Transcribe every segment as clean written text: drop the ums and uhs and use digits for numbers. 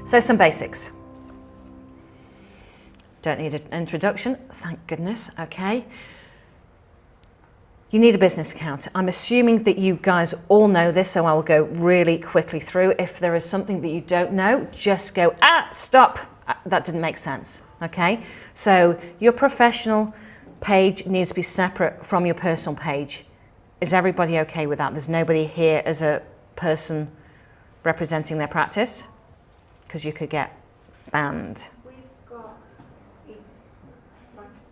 So some basics. Don't need an introduction, thank goodness, okay. You need a business account. I'm assuming that you guys all know this, so I will go really quickly through. If there is something that you don't know, just go, stop, that didn't make sense, okay? So your professional page needs to be separate from your personal page. Is everybody okay with that? There's nobody here as a person representing their practice, because you could get banned.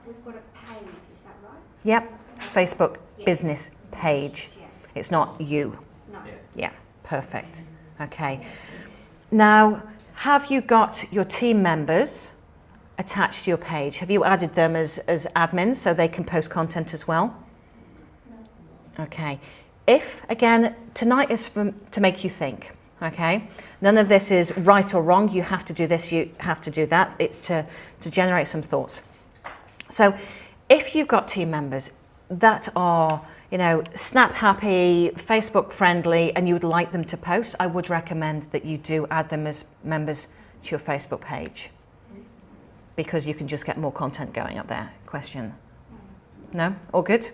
We've got a page, is that right? Yep, Facebook business page. It's not you. No. Yeah, perfect. Okay. Now, have you got your team members attached to your page? Have you added them as admins so they can post content as well? Okay. If, again, tonight is to make you think, okay? None of this is right or wrong. You have to do this, you have to do that. It's to generate some thoughts. So if you've got team members that are, snap happy, Facebook friendly, and you would like them to post, I would recommend that you do add them as members to your Facebook page, because you can just get more content going up there. Question? No? All good?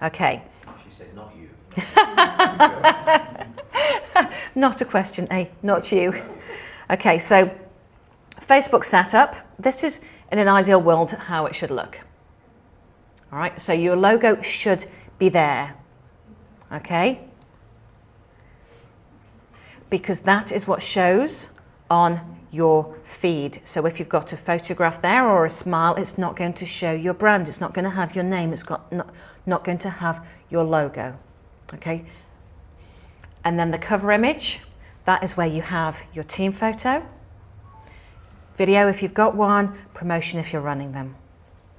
Okay. She said not you. Not a question, not you. Okay, so Facebook setup. This is, in an ideal world, how it should look. All right, so your logo should be there, okay? Because that is what shows on your feed. So if you've got a photograph there or a smile, it's not going to show your brand. It's not going to have your name. It's not going to have your logo, okay? And then the cover image, that is where you have your team photo, video if you've got one, promotion if you're running them,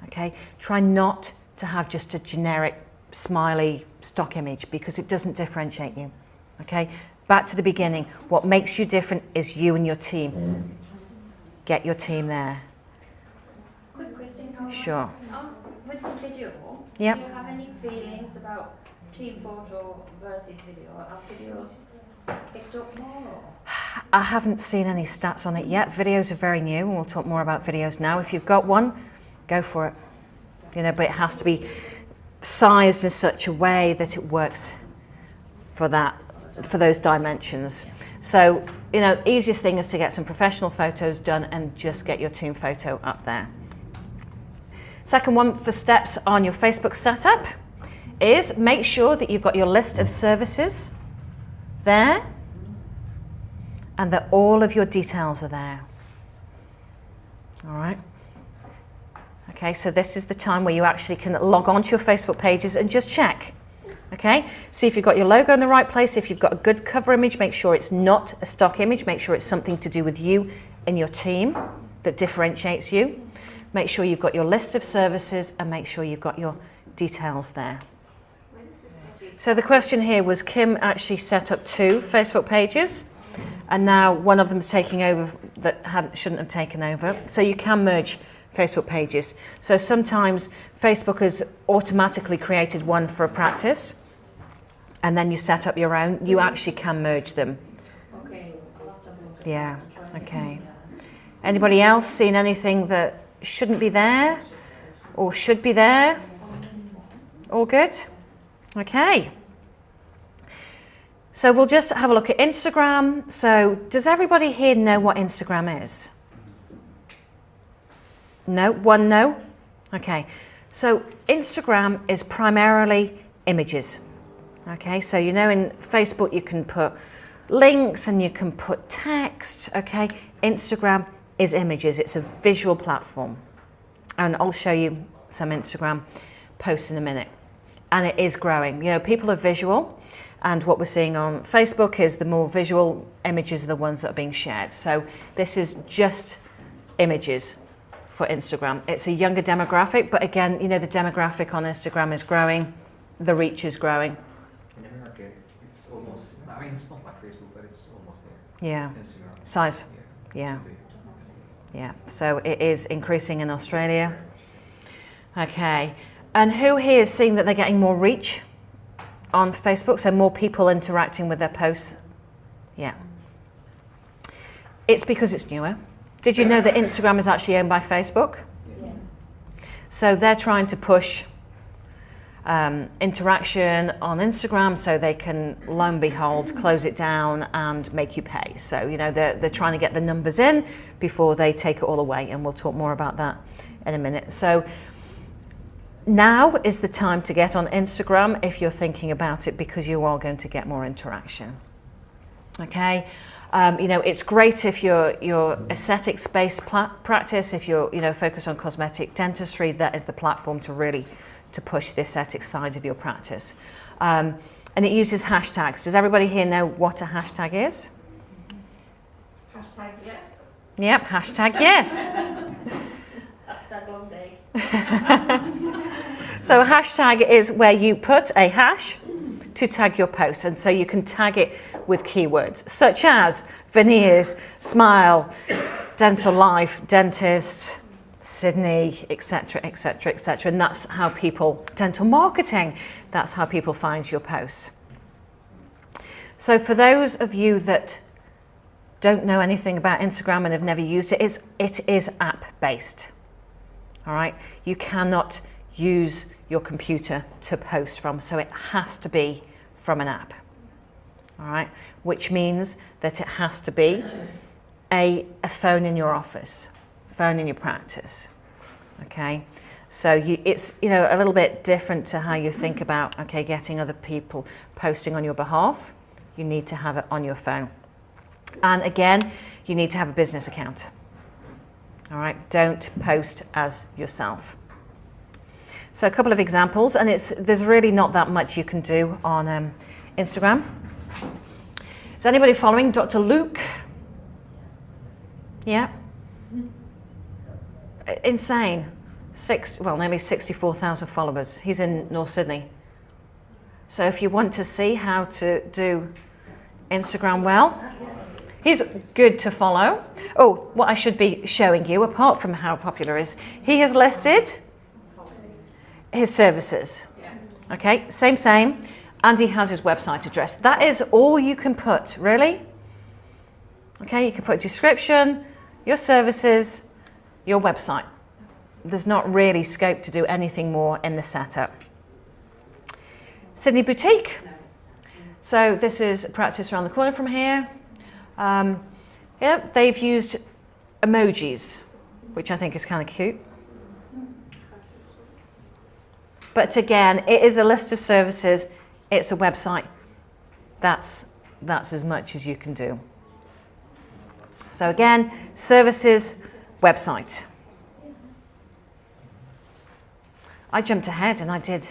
okay? Try not to have just a generic smiley stock image, because it doesn't differentiate you, okay? Back to the beginning, what makes you different is you and your team. Get your team there. Quick question, Carolyn. Sure. With the video, Yep. do you have any feelings about team photo versus video? Are videos picked up more? Or? I haven't seen any stats on it yet. Videos are very new, and we'll talk more about videos now. If you've got one, go for it. But it has to be sized in such a way that it works for those dimensions. So, easiest thing is to get some professional photos done and just get your team photo up there. Second one for steps on your Facebook setup is make sure that you've got your list of services there and that all of your details are there. All right. Okay, so this is the time where you actually can log on to your Facebook pages and just check. Okay, so if you've got your logo in the right place, if you've got a good cover image, make sure it's not a stock image, make sure it's something to do with you and your team that differentiates you. Make sure you've got your list of services and make sure you've got your details there. So the question here was, Kim actually set up 2 Facebook pages and now one of them's taking over that shouldn't have taken over. So you can merge Facebook pages. So sometimes Facebook has automatically created one for a practice and then you set up your own. You actually can merge them. Okay. Yeah, okay. Anybody else seen anything that shouldn't be there or should be there? All good? Okay. So we'll just have a look at Instagram. So does everybody here know what Instagram is? No? One no? Okay. So Instagram is primarily images. Okay, so in Facebook you can put links and you can put text. Okay, Instagram is images. It's a visual platform. And I'll show you some Instagram posts in a minute. And it is growing. People are visual. And what we're seeing on Facebook is the more visual images are the ones that are being shared. So this is just images for Instagram. It's a younger demographic, but again, the demographic on Instagram is growing. The reach is growing. In America, it's almost, it's not like Facebook, but it's almost there. Yeah. Instagram. Size. Yeah. Yeah. So it is increasing in Australia. Okay. And who here is seeing that they're getting more reach on Facebook? So more people interacting with their posts? Yeah. It's because it's newer. Did you know that Instagram is actually owned by Facebook? Yeah. So they're trying to push interaction on Instagram so they can, lo and behold, close it down and make you pay. So, you know, they're trying to get the numbers in before they take it all away, and we'll talk more about that in a minute. So now is the time to get on Instagram if you're thinking about it, because you are going to get more interaction. Okay, you know, it's great if your aesthetics-based practice, if you're, you know, focused on cosmetic dentistry, that is the platform to really to push the aesthetic side of your practice. And it uses hashtags. Does everybody here know what a hashtag is? Hashtag yes. Yep, hashtag yes. Hashtag long day. So a hashtag is where you put a hash to tag your post, and so you can tag it with keywords such as veneers, smile, dental life, dentist, Sydney, etc., etc., etc. And that's how people, dental marketing, that's how people find your posts. So for those of you that don't know anything about Instagram and have never used it, it is app-based. All right, you cannot use your computer to post from, so it has to be from an app. All right, which means that it has to be a phone in your office, phone in your practice. Okay, so it's, you know, a little bit different to how you think about, okay, getting other people posting on your behalf. You need to have it on your phone, and again, you need to have a business account. All right, don't post as yourself. So a couple of examples, and there's really not that much you can do on Instagram. Is anybody following Dr. Luke? Yeah. Insane. Maybe 64,000 followers. He's in North Sydney. So if you want to see how to do Instagram well, he's good to follow. Oh, what I should be showing you, apart from how popular he is, he has listed his services. Okay, same. And he has his website address. That is all you can put, really. Okay, you can put a description, your services, your website. There's not really scope to do anything more in the setup. Sydney Boutique. So this is a practice around the corner from here. Yeah, they've used emojis, which I think is kind of cute. But again, it is a list of services. It's a website. That's as much as you can do. So again, services, website. I jumped ahead and I did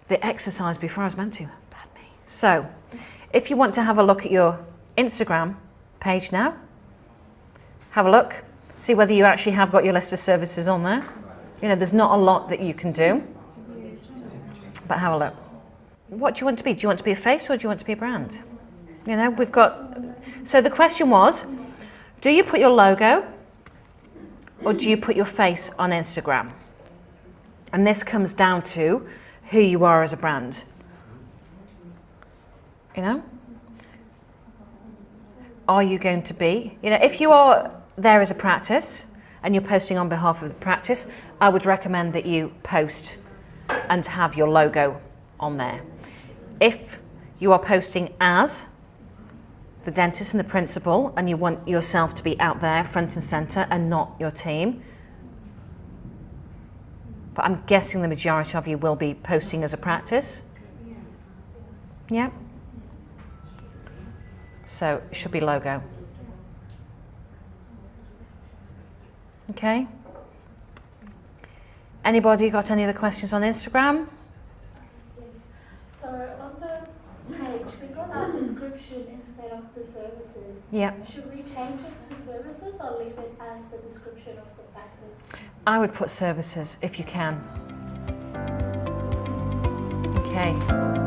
the exercise before I was meant to. Bad me. So if you want to have a look at your Instagram page now, have a look, see whether you actually have got your list of services on there. You know, there's not a lot that you can do, but have a look. What do you want to be? Do you want to be a face or do you want to be a brand? You know, we've got, so the question was, do you put your logo or do you put your face on Instagram? And this comes down to who you are as a brand. You know? Are you going to be, you know, if you are there as a practice and you're posting on behalf of the practice, I would recommend that you post and have your logo on there. If you are posting as the dentist and the principal and you want yourself to be out there front and center and not your team, but I'm guessing the majority of you will be posting as a practice. Yeah. So it should be logo. Okay. Anybody got any other questions on Instagram? So on the page, we got our description instead of the services. Yeah. Should we change it to services or leave it as the description of the practice? I would put services if you can. Okay.